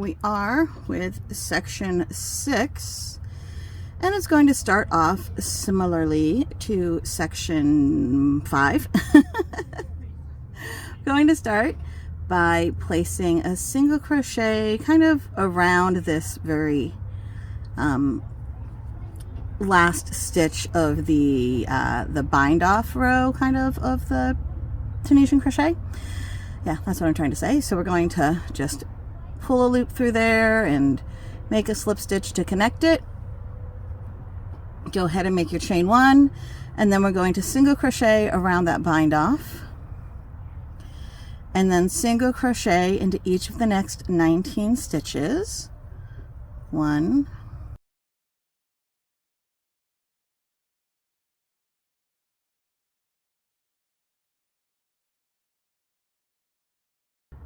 we are with section 6, and it's going to start off similarly to section 5. Going to start by placing a single crochet kind of around this very last stitch of the bind off row kind of the Tunisian crochet. Yeah, that's what I'm trying to say. So we're going to just pull a loop through there and make a slip stitch to connect it. Go ahead and make your chain 1, and then we're going to single crochet around that bind off, and then single crochet into each of the next 19 stitches. 1,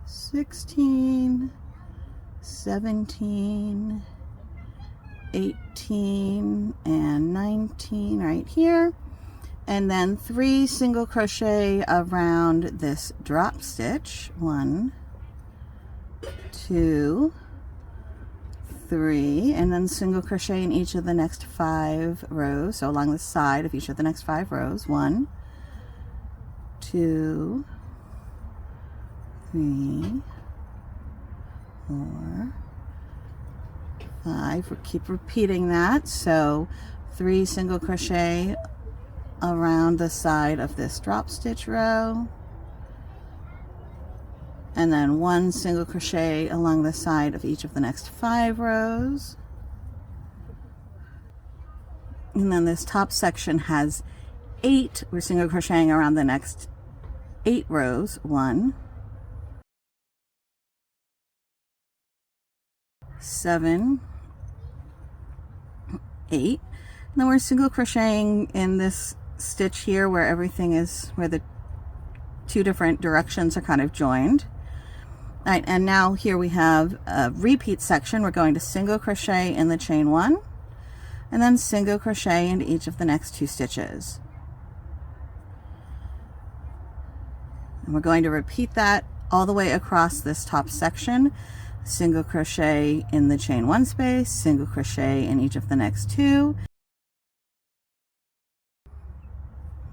16, 17, 18, and 19 right here, and then 3 single crochet around this drop stitch. 1, 2, 3, and then single crochet in each of the next 5 rows, so along the side of each of the next 5 rows. 1, 2, 3, 4, 5. We'll keep repeating that. So 3 single crochet around the side of this drop stitch row, and then 1 single crochet along the side of each of the next 5 rows. And then this top section has 8. We're single crocheting around the next 8 rows. 1, 7, 8. And then we're single crocheting in this stitch here where everything is, where the 2 different directions are kind of joined. All right, and now here we have a repeat section. We're going to single crochet in the chain 1, and then single crochet into each of the next 2 stitches. And we're going to repeat that all the way across this top section. Single crochet in the chain 1 space, single crochet in each of the next 2.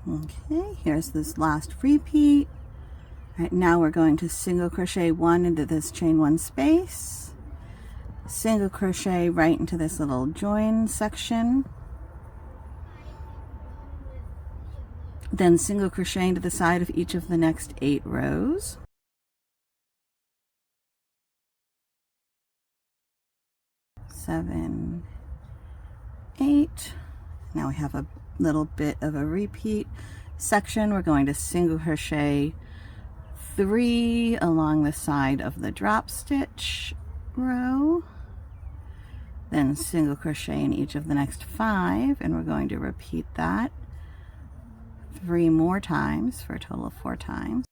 Okay, here's this last repeat. All right, now we're going to single crochet 1 into this chain 1 space, single crochet right into this little join section, then single crochet into the side of each of the next 8 rows. 7, 8. Now we have a little bit of a repeat section. We're going to single crochet 3 along the side of the drop stitch row, then single crochet in each of the next 5, and we're going to repeat that 3 more times for a total of 4 times.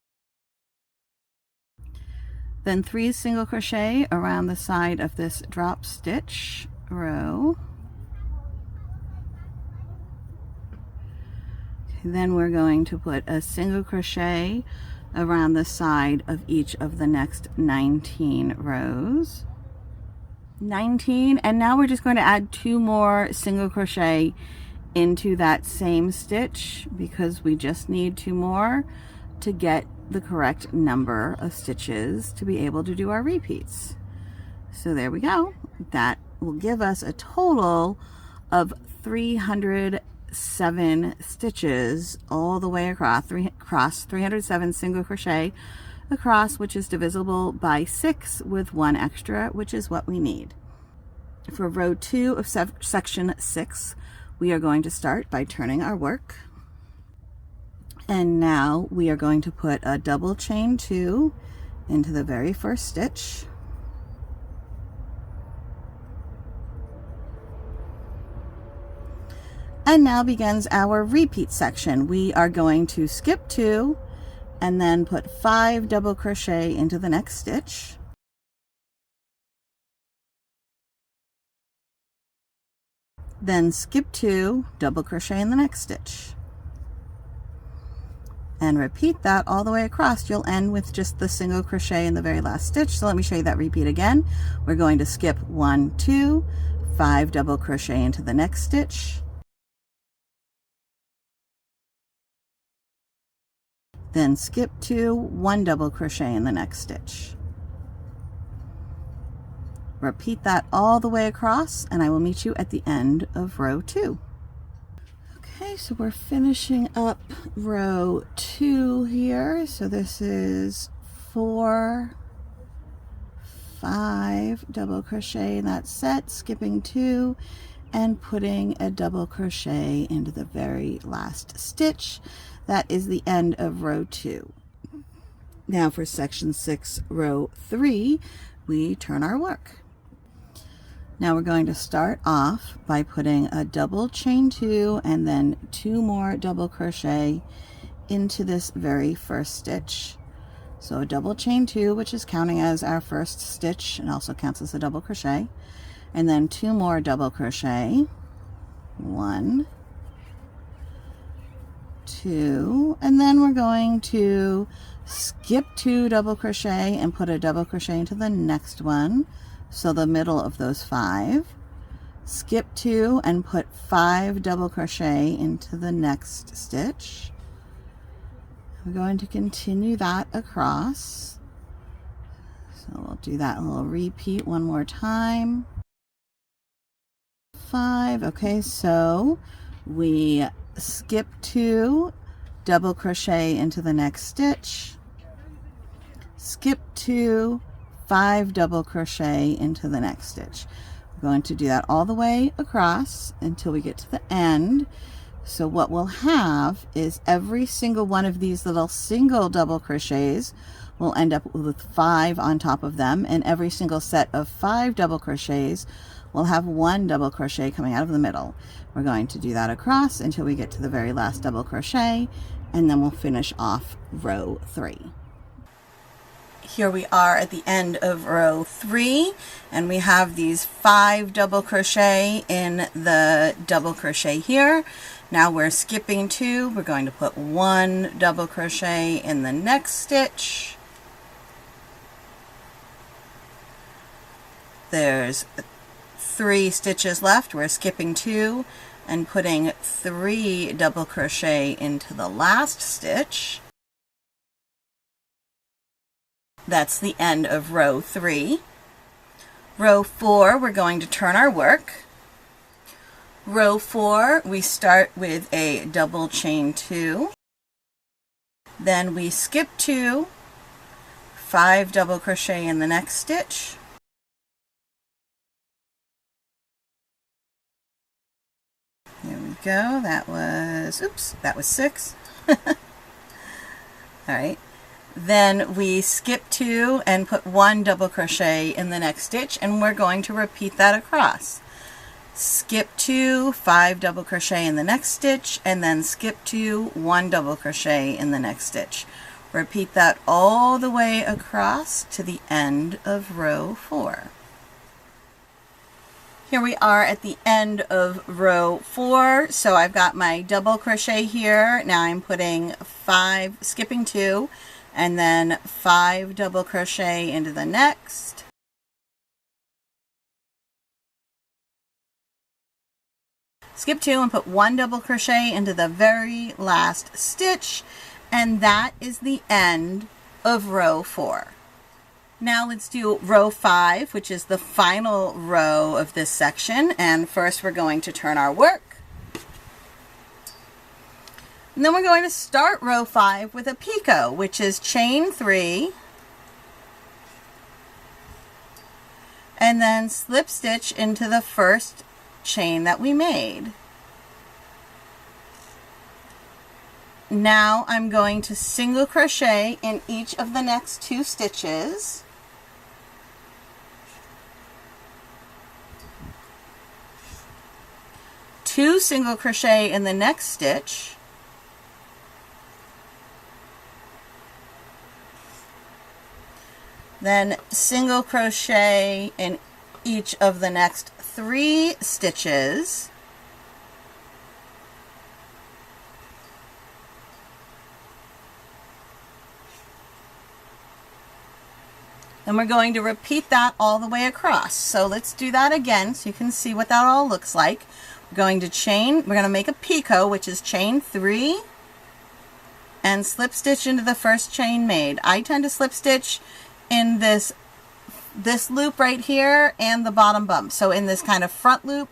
Then 3 single crochet around the side of this drop stitch row. Okay, then we're going to put a single crochet around the side of each of the next 19 rows. 19, and now we're just going to add 2 more single crochet into that same stitch because we just need 2 more to get the correct number of stitches to be able to do our repeats. So there we go. That will give us a total of 307 stitches all the way across, 307 single crochet across, which is divisible by 6 with 1 extra, which is what we need. For row 2 of section 6, we are going to start by turning our work. And now we are going to put a double chain 2 into the very first stitch. And now begins our repeat section. We are going to skip 2 and then put 5 double crochet into the next stitch. Then skip 2, double crochet in the next stitch. and repeat that all the way across. You'll end with just the single crochet in the very last stitch. So let me show you that repeat again. We're going to skip 1, 2, 5 double crochet into the next stitch, then skip 2, 1 double crochet in the next stitch. Repeat that all the way across, and I will meet you at the end of row 2. Okay, so we're finishing up row 2 here. So this is 4, 5 double crochet in that set, skipping 2 and putting a double crochet into the very last stitch. That is the end of row 2. Now for section 6, row 3, we turn our work. Now we're going to start off by putting a double chain 2 and then 2 more double crochet into this very first stitch. So a double chain 2, which is counting as our first stitch and also counts as a double crochet, and then 2 more double crochet, 1, 2, and then we're going to skip 2 double crochet and put a double crochet into the next one. So the middle of those 5, skip 2 and put 5 double crochet into the next stitch. We're going to continue that across. So we'll do that little repeat one more time. 5, okay, so we skip 2, double crochet into the next stitch, skip 2, 5 double crochet into the next stitch. We're going to do that all the way across until we get to the end. So what we'll have is every single one of these little single double crochets will end up with 5 on top of them, and every single set of 5 double crochets will have 1 double crochet coming out of the middle. We're going to do that across until we get to the very last double crochet, and then we'll finish off row 3. Here we are at the end of row 3, and we have these 5 double crochet in the double crochet here. Now we're skipping 2. We're going to put 1 double crochet in the next stitch. There's 3 stitches left. We're skipping 2 and putting 3 double crochet into the last stitch. That's the end of row 3. Row 4, we're going to turn our work. Row 4, we start with a double chain 2. Then we skip 2, 5 double crochet in the next stitch. There we go. That was 6. All right. Then we skip 2 and put 1 double crochet in the next stitch, and we're going to repeat that across. Skip 2, 5 double crochet in the next stitch, and then skip 2, 1 double crochet in the next stitch. Repeat that all the way across to the end of row 4. Here we are at the end of row 4. So I've got my double crochet here. Now I'm putting 5, skipping 2, and then 5 double crochet into the next. Skip 2 and put 1 double crochet into the very last stitch, and that is the end of row 4. Now let's do row 5, which is the final row of this section, and first we're going to turn our work. And then we're going to start row 5 with a picot, which is chain 3, and then slip stitch into the first chain that we made. Now I'm going to single crochet in each of the next 2 stitches. Two single crochet in the next stitch. Then single crochet in each of the next 3 stitches. And we're going to repeat that all the way across. So let's do that again so you can see what that all looks like. We're going to make a picot, which is chain 3 and slip stitch into the first chain made. I tend to slip stitch in this loop right here and the bottom bump. So in this kind of front loop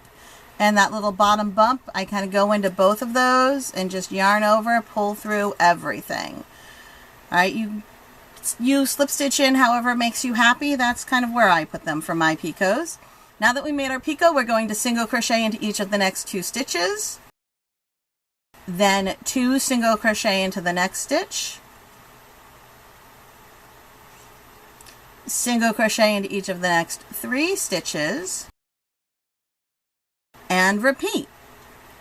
and that little bottom bump, I kind of go into both of those and just yarn over, pull through everything. All right, you slip stitch in however it makes you happy. That's kind of where I put them for my picots. Now that we made our picot, we're going to single crochet into each of the next 2 stitches. Then 2 single crochet into the next stitch. Single crochet into each of the next 3 stitches. And repeat.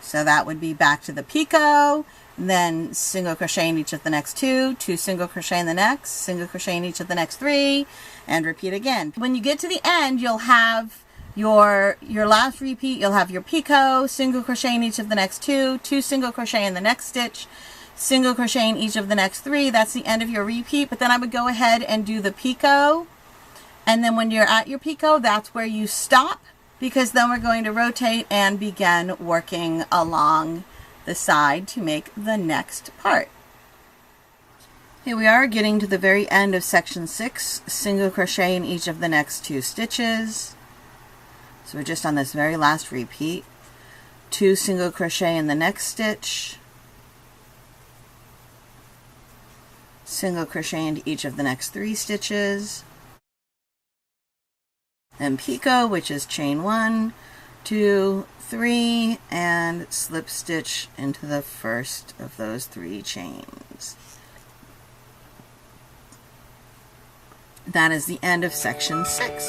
So that would be back to the picot, then single crochet in each of the next 2 single crochet in the next, single crochet in each of the next 3, and repeat again. When you get to the end, you'll have your last repeat, you'll have your picot, single crochet in each of the next 2 single crochet in the next stitch, single crochet in each of the next 3. That's the end of your repeat, but then I would go ahead and do the picot, and then when you're at your picot, that's where you stop, because then we're going to rotate and begin working along the side to make the next part. Here we are getting to the very end of section 6, single crochet in each of the next 2 stitches. So we're just on this very last repeat. 2 single crochet in the next stitch, single crochet into each of the next 3 stitches, and picot, which is chain 1, 2, 3, and slip stitch into the first of those 3 chains. That is the end of section 6.